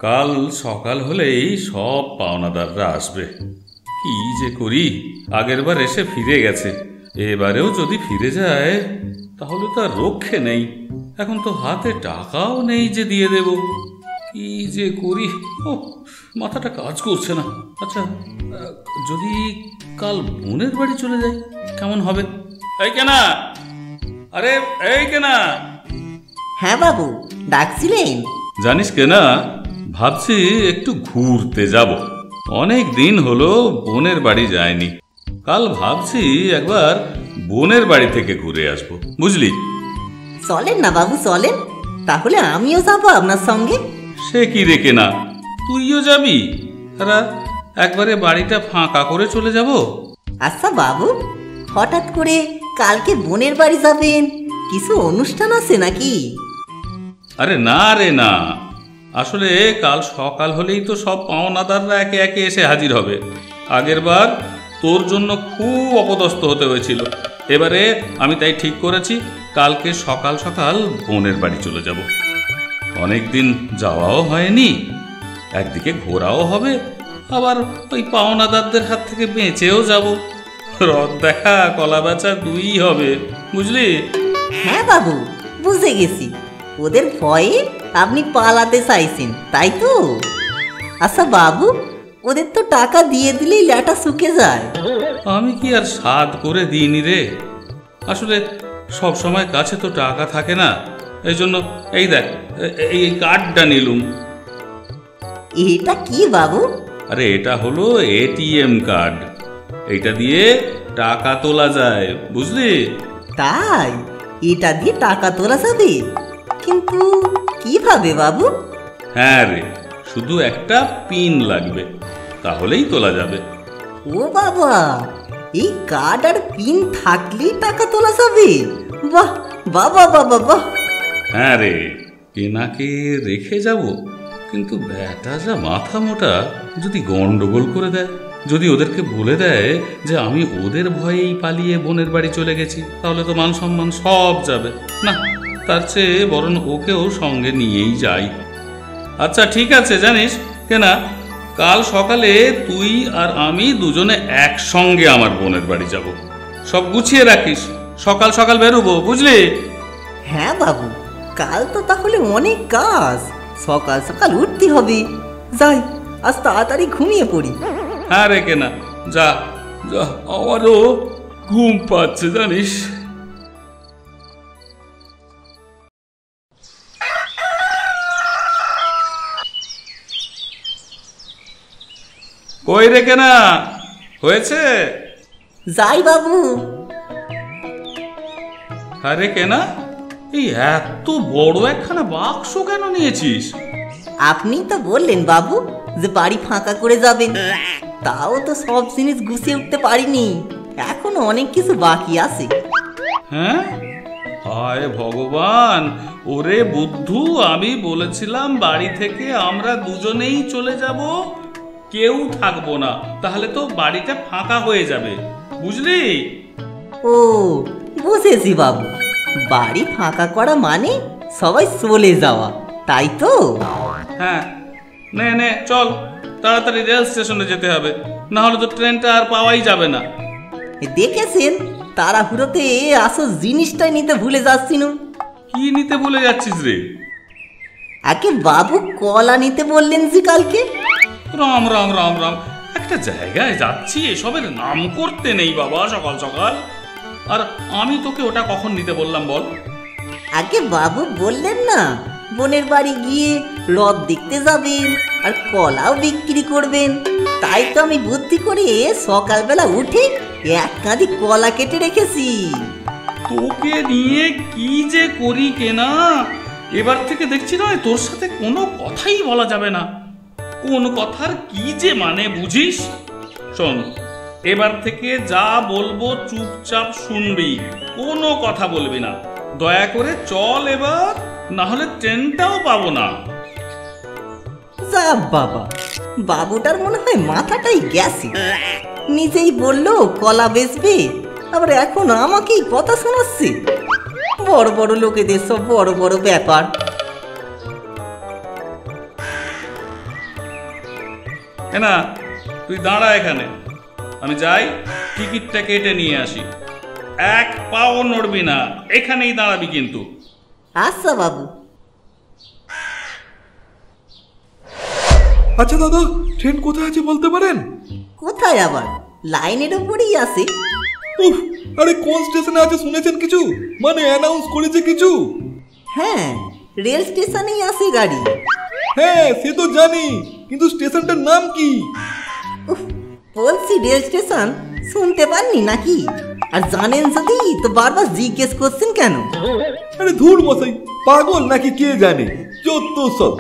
কাল সকাল হলেই সব পাওনাদাররা আসবে। কি যে করি, আগেরবার এসে ফিরে গেছে, এবারেও যদি ফিরে যায় তাহলে তো আর রক্ষে নেই। এখন তো হাতে টাকাও নেই যে দিয়ে দেব। কি যে করি, ও মাথাটা কাজ করছে না। আচ্ছা, যদি কাল বোনের বাড়ি চলে যাই কেমন হবে? এই কেনা, আরে এই কেনা। হ্যাঁ বাবু, ডাকছিলেন? জানিস কেনা, ভাবছি একটু ঘুরতে যাব। অনেক দিন হলো বোনের বাড়ি যায়নি। কাল ভাবছি একবার বোনের বাড়ি থেকে ঘুরে আসবো, বুঝলি? চলেন না বাবু, চলেন, তাহলে আমিও যাবো আপনার সঙ্গে। সে কি রে কেনা, তুইও যাবি? তারা একবারে বাড়িটা ফাঁকা করে চলে যাব। আচ্ছা বাবু, হঠাৎ করে কালকে বোনের বাড়ি যাবেন, কিছু অনুষ্ঠান আছে নাকি? আরে না রে না, আসলে কাল সকাল হলেই তো সব পাওনাদাররা একে একে এসে হাজির হবে। আগেরবার তোর জন্য খুব অপদস্থ হতে হয়েছিল। এবারে আমি তাই ঠিক করেছি কালকে সকাল সকাল বোনের বাড়ি চলে যাব। অনেক দিন যাওয়াও হয়নি, একদিকে ঘোরাও হবে, আবার ওই পাওনাদারদের হাত থেকে বেঁচেও যাব। রথ দেখা কলা বেচা দুই হবে, বুঝলি? হ্যাঁ বাবু, বুঝে গেছি, ওদের ভয়ে আপনি পালাতে চাইছেন, তাই তো? আচ্ছা বাবু, ওদের তো টাকা দিয়ে দিলেই ল্যাটা শুকে যায়। আমি কি আর সাধ করে দিইনি রে? আসলে সব সময় কাছে তো টাকা থাকে না, এই জন্য এই দেখ, এই কার্ডটা নিলুম। এটা কি বাবু? আরে এটা হলো এটিএম কার্ড, এইটা দিয়ে টাকা তোলা যায়, বুঝলি? তাই এটা দিয়ে টাকা তোলা যাবে? কিন্তু কিভাবে বাবু? হ্যাঁ রে, শুধু একটা পিন লাগবে, তাহলেই তোলা যাবে। ও বাবা, এই কার্ড আর পিন থাকলেই টাকা তোলা যাবে? বাহ, বাবা বাবা বাহ। হ্যাঁ রে, কেনাকে রেখে যাব, কিন্তু ব্যাটা যা মাথা মোটা, যদি গন্ডগোল করে দেয়, যদি ওদেরকে বলে দেয় যে আমি ওদের ভয়েই পালিয়ে বোনের বাড়ি চলে গেছি, তাহলে তো মান সম্মান সব যাবে। না, তার চেয়ে বরং ওকেও সঙ্গে নিয়েই যাই। আচ্ছা ঠিক আছে, জানিস কেনা, কাল সকালে তুই আর আমি দুজনে একসঙ্গে আমার বোনের বাড়ি যাব। সব গুছিয়ে রাখিস, সকাল সকাল বেরোবো, বুঝলি? হ্যাঁ বাবু, কাল তো তাহলে অনেক কাজ, সকাল সকাল উঠতে হবে। যাই, আজ তাড়াতাড়ি ঘুমিয়ে পড়ি। হ্যাঁ রে কেনা, যা যা, আমারও ঘুম পাচ্ছে জানিস। কই রে কেনা, হয়েছে? যাই বাবু। আরে কেনা, এই এত বড় একখানা বাক্স কেন নিয়েছিস? আপনি তো বললেন বাবু যে বাড়ি ফাঁকা করে যাবেন, তাও তো সব জিনিস গুছিয়ে উঠতে পারিনি, এখনো অনেক কিছু বাকি আছে। হ্যাঁ, হায় ভগবান, ওরে বুদ্ধু, আমি বলেছিলাম বাড়ি থেকে আমরা দুজনেই চলে যাব, কেউ থাকবো না, তাহলে তো বাড়িটা ফাঁকা হয়ে যাবে, বুঝলি? ও বুঝেছি বাবু, বাড়ি ফাঁকা করা মানে সবাই চলে যাওয়া, তাই তো? হ্যাঁ, নে নে চল, তাড়াতাড়ি রেল স্টেশনে যেতে হবে, না হলে তো ট্রেনটা আর পাওয়াই যাবে না। দেখেছেন, তাড়াহুড়োতে আসল জিনিসটাই নিতে ভুলে যাচ্ছিনু। কি নিতে ভুলে যাচ্ছিস রে? আগে বাবু কলা নিতে বললেন যে কালকে। রাম রাম রাম রাম, একটা জায়গায় যাচ্ছি, এসবের নাম করতে নেই বাবা সকাল সকাল। আর আমি তোকে ওটা কখন নিতে বললাম বল? আগে বাবু বললেন না বোনের বাড়ি গিয়ে রথ দেখতে যাবেন আর কলাও বিক্রি করবেন, তাই তো আমি বুদ্ধি করে সকালবেলা উঠে এক কাঁদি কলা কেটে রেখেছি। তোকে নিয়ে কি যে করি কেনা, এবার থেকে দেখছি না তোর সাথে কোনো কথাই বলা যাবে না। কোন কথার কি যে মানে বুঝিস? শোন, এবার থেকে যা বলবো চুপচাপ শুনবি, কোনো কথা বলবি না। দয়া করে চল এবার, না হলে ট্রেনটাও পাবো না। যা বাবা, বাবুটার মনে হয় মাথাটাই গেছে, নিজেই বললো কলা বেচবে, আবার এখন আমাকেই কথা শোনাচ্ছে। বড় বড় লোকেদের সব বড় বড় ব্যাপার। না, তুই দাঁড়া এখানে, আমি যাই টিকিটটা কেটে নিয়ে আসি। এক পাও নড়বি না, এখানেই দাঁড়াবি কিন্তু। আচ্ছা বাবু। আচ্ছা দাদা, ট্রেন কোথায় আছে বলতে পারেন? কোথায় আবার, লাইনের উপরেই আছে। উফ, আরে কোন স্টেশনে আছে শুনেছেন কিছু? মানে অ্যানাউন্স করেছে কিছু? হ্যাঁ, রেল স্টেশনেই আছে গাড়ি। হ্যাঁ সে তো জানি, কিন্তু স্টেশনটার নাম কি? উফ, বলছি রেল স্টেশন, শুনতে পাননি নাকি? আর জানেন যদি তো বারবার জিজ্ঞেস করছেন কেন? আরে ধুর মশাই, পাগল নাকি কে জানে, যত সব।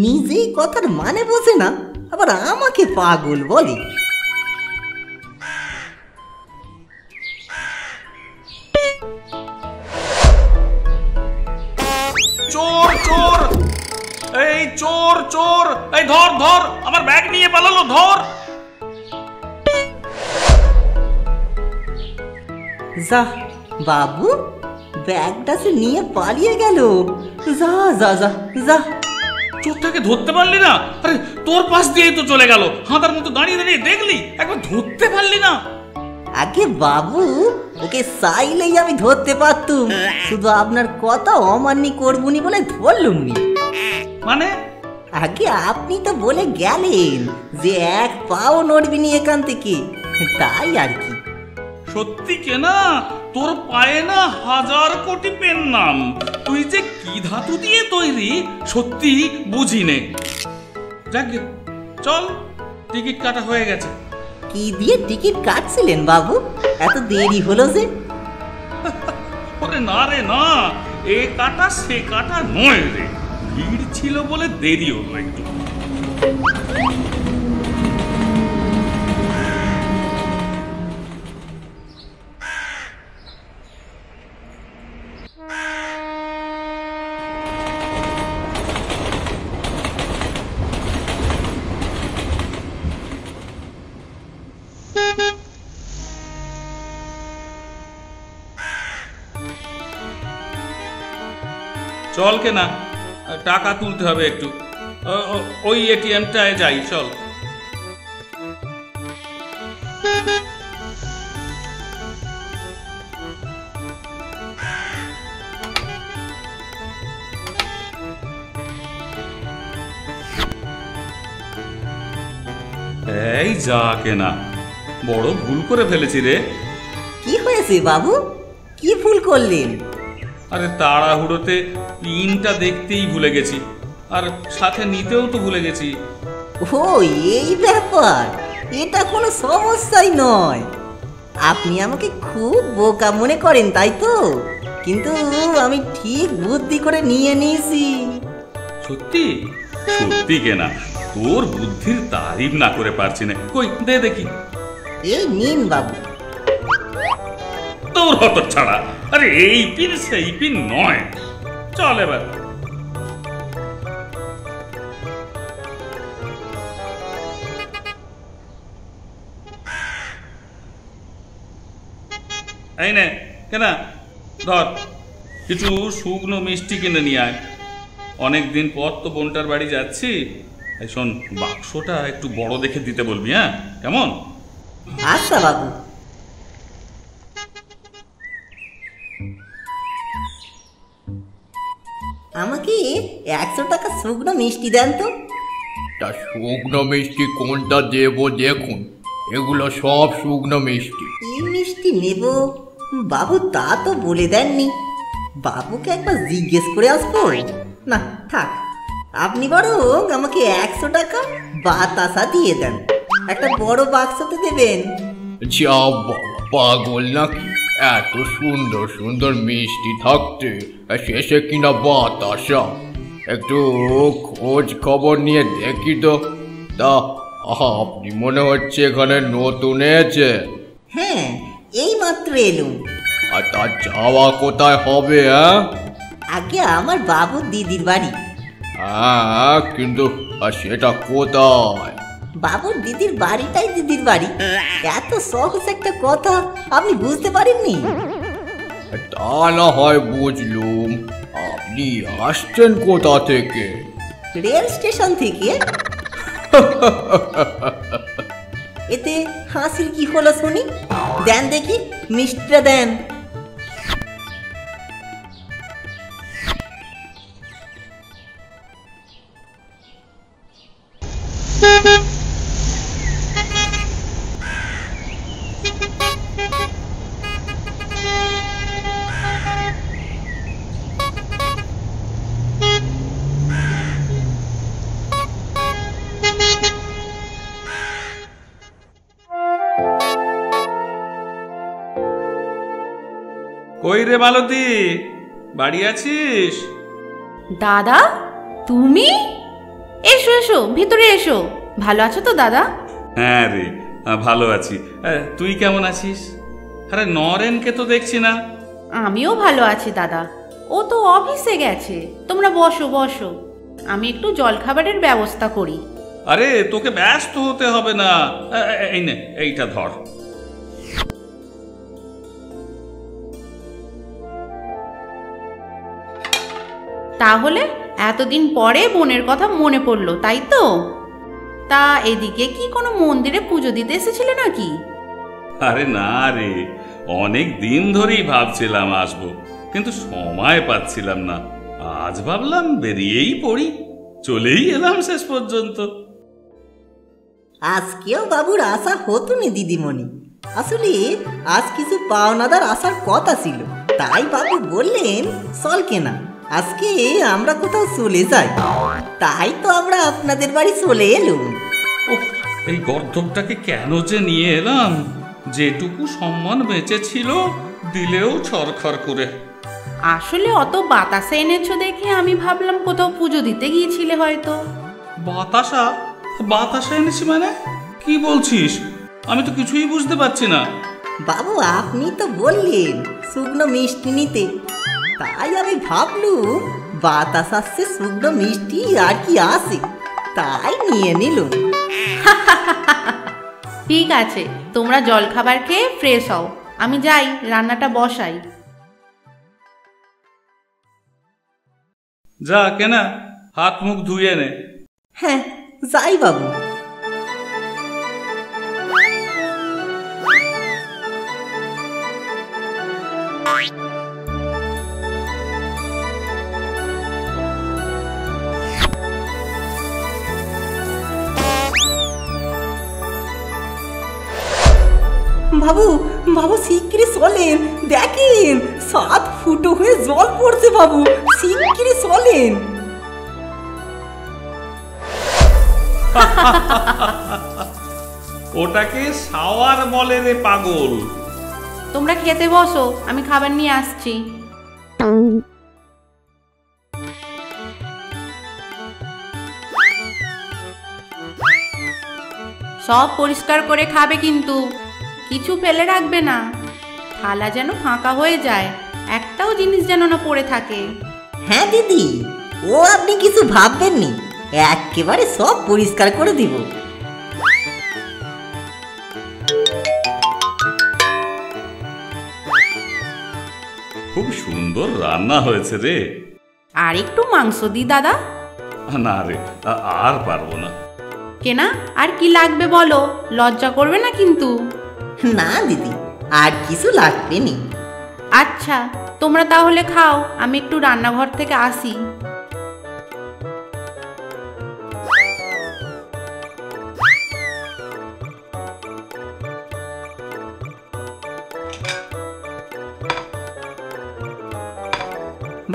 নিজেই কথার মানে বোঝে না, আবার আমাকে পাগল বলে। চোর চোর, এই চোর চোর, এই ধর ধর, আমার ব্যাগ নিয়ে পালালো, ধর। যা বাবু, ব্যাগটা সে নিয়ে পালিয়ে গেল। যা যা যা যা। চোরটাকে ধরতে পারলি না? আরে তোর পাশ দিয়েই তো চলে গেল, হাঁটার মতো দাঁড়িয়ে দাঁড়িয়ে দেখলি, একবার ধরতে পারলি না? আগে বাবু, ওকে চাইলেই আমি ধরতে পারতুম, শুধু আপনার কথা অমান্য করবুনি বলে ধরলুমনি। মানে? আগে আপনি তো বলে গেলেন যে এক পাও নড়বিনি এখান থেকে, তাই আর কি। সত্যি কেনা, তোর পায়ে না 1000 কোটি পেন নাম। তুই যে কি ধাতু দিয়ে তৈরি সত্যি বুঝিনে। যাক, চল, টিকিট কাটা হয়ে গেছে। কি দিয়ে টিকিট কাটছিলেন বাবু? এত দেরি হলো যে? ওরে না রে না, এ কাটা সে কাটা নয় রে, ভিড় ছিল বলে দেরি হলো একটু। চল কেনা, টাকা তুলতে হবে একটু, ওই এটিএমটায় যাই, চল। এই যা কেনা, বড় ভুল করে ফেলেছি রে। কি হয়েছে বাবু, কি ভুল করলেন? আরে তাড়াহুড়োতে পিনটা দেখতেই ভুলে গেছি, আর সাথে নিতেও তো ভুলে গেছি। ও এই ব্যাপার, এটা কোনো সমস্যাই নয়। আপনি আমাকে খুব বোকা মনে করেন তাই তো, কিন্তু আমি ঠিক বুদ্ধি করে নিয়ে নিয়েছি। সত্যি সত্যি কেনা, তোর বুদ্ধির তারিফ না করে পারছি না। কই দে দেখি। এই নিন বাবু। তোর হত ছাড়া, আরে এই পিন সেই পিন নয়। চল এবার। এই নে কেনা, ধর, কিছু শুকনো মিষ্টি কিনে নিয়ে আয়। অনেকদিন পর তো বোনটার বাড়ি যাচ্ছি। এই শোন, বাক্সটা একটু বড় দেখে দিতে বলবি, হ্যাঁ? কেমন? আচ্ছা বাবু। আমাকে 100 টাকা শুকনো মিষ্টি দেন তো। তা শুকনো মিষ্টি কোনটা দেবো দেখুন, এগুলো সব শুকনো মিষ্টি। এই মিষ্টি নেব বাবু তা তো বলে দেননি। বাবুকে একবার জিজ্ঞেস করে আসবো। না থাক, আপনি বরং আমাকে 100 টাকা বাতাসা দিয়ে দেন, একটা বড় বাক্সতে দেবেন। যা বাবা, পাগল নাকি? এত সুন্দর সুন্দর মিষ্টি থাকতে শেষে কিনা বাতাসা? একটু খোঁজ খবর নিয়ে দেখি তো। তা আপনি মনে হচ্ছে এখানে নতুন এসেছে? হ্যাঁ, এই মাত্র এলুম। আর তার যাওয়া কোথায় হবে? হ্যাঁ, আগে আমার বাবুর দিদির বাড়ি। হ্যাঁ, কিন্তু সেটা কোথায়? বাবুর দিদির বাড়িটাই দিদির বাড়ি। এত সহজ একটা কথা আপনি বুঝতে পারেননি? তা না হয় বুঝলুম, আপনি আসছেন কোথা থেকে? রেল স্টেশন থেকে? এতে হাসির কি হলো শুনি? দেন দেখি, মিষ্টিটা দেন। কই রে মালতী, বাড়ি আছিস? দাদা তুমি? এসো এসো, ভিতরে এসো। ভালো আছো তো দাদা? হ্যাঁ রে, ভালো আছি। তুই কেমন আছিস? আরে নরেনকে তো দেখছি না। আমিও ভালো আছি দাদা, ও তো অফিসে গেছে। তোমরা বসো বসো, আমি একটু জলখাবারের ব্যবস্থা করি। আরে তোকে ব্যস্ত হতে হবে না, এই নে, এইটা ধর। তাহলে এতদিন পরে বোনের কথা মনে পড়লো, তাই তো? তা এদিকে কি কোনো মন্দিরে পুজো দিতে এসেছিলে নাকি? আরে না রে, অনেক দিন ধরেই ভাবছিলাম আসবো, কিন্তু সময় পাচ্ছিলাম না। আজ ভাবলাম বেরিয়েই পড়ি, চলেই এলাম শেষ পর্যন্ত। আজকেও বাবুর আশা হতো না দিদিমণি। আসলে আজ কিছু পাওনাদার আসার কথা ছিল, তাই বাবু বললেন চল কেনা আজকে আমরা কোথাও চলে যাই। তাই তো আমরা আপনাদের বাড়ি চলে এলুম। উফ, এই গর্দভটাকে কেন যে নিয়ে এলাম? যেটুকু সম্মান বেঁচে ছিল দিলেও ছরখর করে। আসলে অত বাতাসা এনেছো দেখে আমি ভাবলাম কোথাও পুজো দিতে গিয়েছিলে হয়তো। বাতাসা? বাতাসা এনেছি মানে? কি বলছিস? আমি তো কিছুই বুঝতে পারছি না। বাবু আপনি তো বললেন শুকনো মিষ্টি নিতে, তাই আমি ভাবলুম বাতাস আসছে, শুকনো মিষ্টি আর কি আসে, তাই নিয়ে নিলুম। ঠিক আছে, তোমরা জলখাবার খেয়ে ফ্রেশ হও, আমি যাই রান্নাটা বসাই। যা কেনা, হাত মুখ ধুয়ে নে। হ্যাঁ যাই বাবু। বাবু বাবু শিগগিরি চলেন, দেখেন 7 ফুটো হয়ে জল পড়ছে। বাবু শিগগিরি চলেন। ওটাকে শাওয়ার বলে রে পাগল। তোমরা খেতে বসো, আমি খাবার নিয়ে আসছি। সব পরিষ্কার করে খাবে কিন্তু, কিছু ফেলে রাখবে না। থালা যেন ফাঁকা হয়ে যায়, একটাও জিনিস যেন না পড়ে থাকে। হ্যাঁ দিদি, ও আপনি কিছু ভাববেন নি, একেবারে সব পরিষ্কার করে দিব। খুব সুন্দর রান্না হয়েছে রে। আর একটু মাংস দি দাদা। না রে, আর পারবো না। কেনা আর কি লাগবে বলো, লজ্জা করবে না কিন্তু। না দিদি, আর কিছু লাগবে নি। আচ্ছা তোমরা তাহলে খাও, আমি একটু রান্নাঘর থেকে আসি।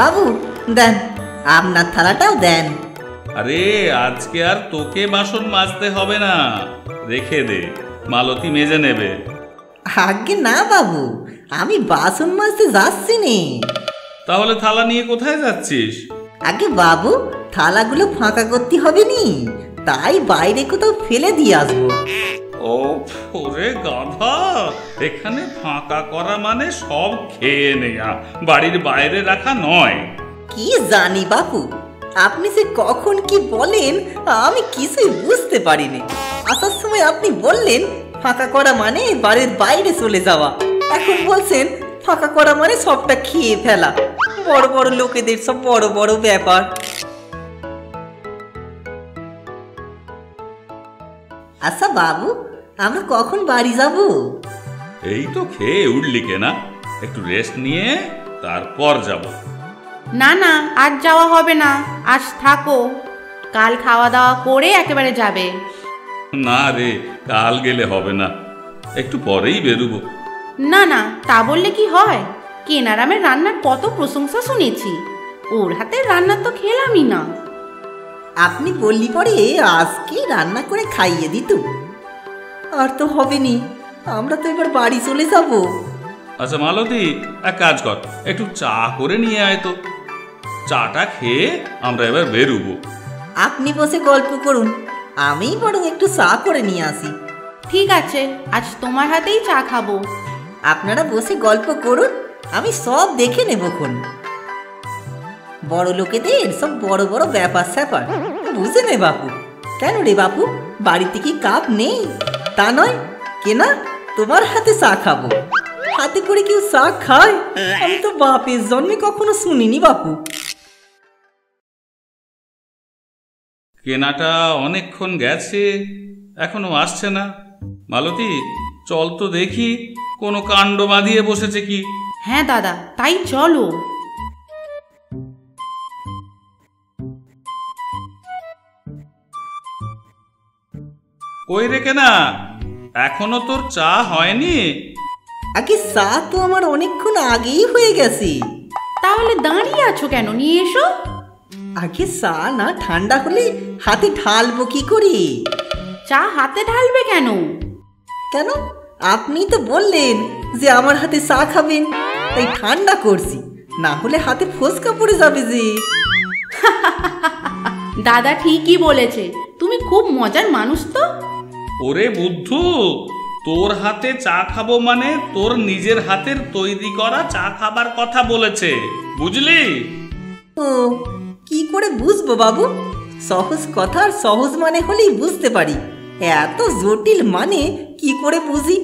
বাবু দেন, আপনার থালাটাও দেন। আরে আজকে আর তোকে বাসন মাজতে হবে না, রেখে দে, মালতী মেজে নেবে। আগে না বাবু, আমি বাসন মাজতে যাচ্ছি নে। তাহলে থালা নিয়ে কোথায় যাচ্ছিস? আগে বাবু থালাগুলো ফাঁকা করতে হবে নি, তাই বাইরে কোথাও ফেলে দিয়ে আসবো। ও ওরে গাধা, এখানে ফাঁকা করা মানে সব খেয়ে নেয়া, বাড়ির বাইরে রাখা নয়। কি জানি বাপু, আপনি যে কখন কি বলেন আমি কিছুই বুঝতে পারিনি। আসার সময় আপনি বললেন ফাঁকা করা মানে বাড়ির বাইরে চলে যাওয়া, এখন বলছেন ফাঁকা করা মানে সবটা খেয়ে ফেলা। বড় বড় লোকেদের সব বড় বড় ব্যাপার। আচ্ছা বাবু, আমরা কখন বাড়ি যাব? এই তো খেয়ে উঠলি কেনা, একটু রেস্ট নিয়ে তারপর যাব। না না, আজ যাওয়া হবে না, আজ থাকো, কাল খাওয়া দাওয়া করে একেবারে যাবে। না রে, কাল গেলে হবে না, একটু পরেই বেরোবো। না না, তা বললে কি হয়? কেনারামের রান্নার কত প্রশংসা শুনেছি, ওর হাতের রান্না তো খেলামই না। আপনি বললি পরে আজকে রান্না করে খাইয়ে দিত। আর তো হবে নি, আমরা তো এবার বাড়ি চলে যাব। আচ্ছা মালতী, এক কাজ কর, একটু চা করে নিয়ে আয় তো। চাটা খেয়ে আমরা এবার বেরোবো। আপনি বসে গল্প করুন, আমি বরং একটু চা করে নিয়ে আসি। ঠিক আছে, আজ তোমার হাতেই চা খাবো। আপনারা বসে গল্প করুন, আমি সব দেখে নেবক্ষণ। বড় লোকেদের সব বড় বড় ব্যাপার স্যাপার বুঝে নে বাপু। কেন রে বাপু, বাড়িতে কি কাপ নেই? তা নয় কেনা, তোমার হাতে চা খাবো। হাতে করে কেউ চা খায়? আমি তো বাপের জন্মে কখনো শুনিনি বাপু। কেনাটা অনেকক্ষণ গেছে, এখনো আসছে না। মালতী, চল তো দেখি কোনো কাণ্ড বাঁধিয়ে বসেছে কি। হ্যাঁ দাদা, তাই চলো। কই রে কেনা, এখনো তোর চা হয়নি? আগে চা তো আমার অনেকক্ষণ আগেই হয়ে গেছে। তাহলে দাঁড়িয়ে আছো কেন? নিয়ে এসো। আগে চা না ঠান্ডা হলে হাতে ঢালবো কি করে? চা হাতে ঢালবে কেন? কেন, আপনি তো বললেন যে আমার হাতে চা খাবেন, তাই ঠান্ডা করছি, না হলে হাতে ফোসকা পড়ে যাবে যে। দাদা ঠিকই বলেছে, তুমি খুব মজার মানুষ তো। ওরে বুদ্ধু, তোর হাতে চা খাবো মানে তোর নিজের হাতের তৈরি করা চা খাবার কথা বলেছে, বুঝলি? ও, কি করে বুঝবো বাবু? সহজ কথার সহজ মানে হলেই বুঝতে পারি, এত জটিল মানে কি করে বুঝি?